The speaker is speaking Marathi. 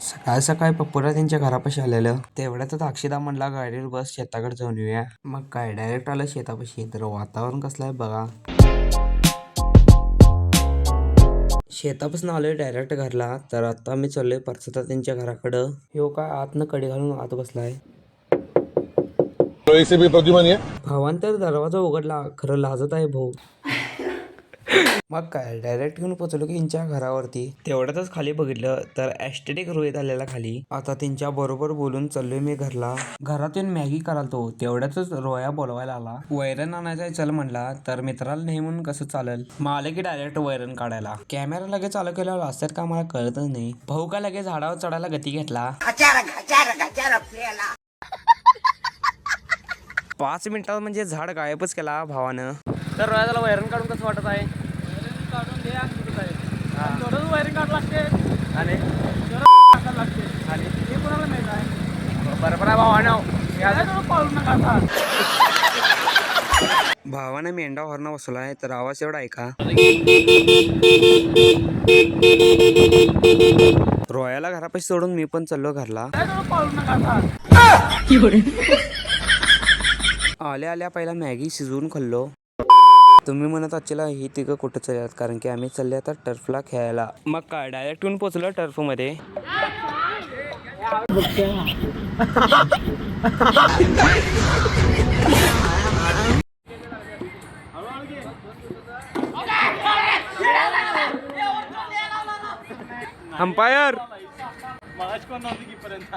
सकाळ सकाळी पप्पूला त्यांच्या घरापाशी आलेलं तेवढ्यातच अक्षदा म्हणला गाडीवर बस शेताकडे जाऊन येऊया. मग काय डायरेक्ट आलं शेतापाशी. तर वातावरण कसलं आहे बघा. शेतापासून आलोय डायरेक्ट घरला. तर आता मी चाललोय परसता त्यांच्या घराकडं. ह्यो काय आतनं कडी घालून आत बसलाय. भावान तर दरवाजा उघडला, खरं लाजत आहे भाऊ. मग काय डायरेक्ट घेऊन पोचलो की त्यांच्या घरावरती. तेवढ्यातच खाली बघितलं तर ॲस्टेटिक रोहित आलेला खाली. आता त्यांच्या बरोबर बोलून चाललोय मी घरला. घरात येऊन मॅगी करालतो तेवढ्यातच रोया बोलवायला आला. वैरण आणायचा चल म्हणला. तर मित्राला नाही म्हणून कसं चालेल. मग आले की डायरेक्ट वैरण काढायला. कॅमेरा लगेच चालू केल्यावर असतात का मला कळतच नाही. भाऊ का लगेच झाडावर चढायला गती घेतला. 5 मिनिटात म्हणजे झाड गायबच केला भावानं. तर रोयाला वैरण काढून कसं वाटत आहे. काढून द्या थोडंच वायरिंग काढ लागते आणि लागते आणि हे कोणाला माहित आहे. बरोबर आहे भावानं. पाळू नका. भावानं मेंढा हॉर्न बसवलाय तर आवाज एवढा ऐका. रोयाला घरापाशी सोडून मी पण चाललो घरला. पाळू नका. आल्या आल्या पहिला मॅगी शिजवून खाल्लो. तुम्ही म्हणत आजच्याला ही तिघं कुठं चालल्यात, कारण की आम्ही चालले आता टर्फला खेळायला. मग काय डायरेक्ट येऊन पोचलो टर्फ मध्ये. अंपायर मगाच कोण नव्हती की पर्यंत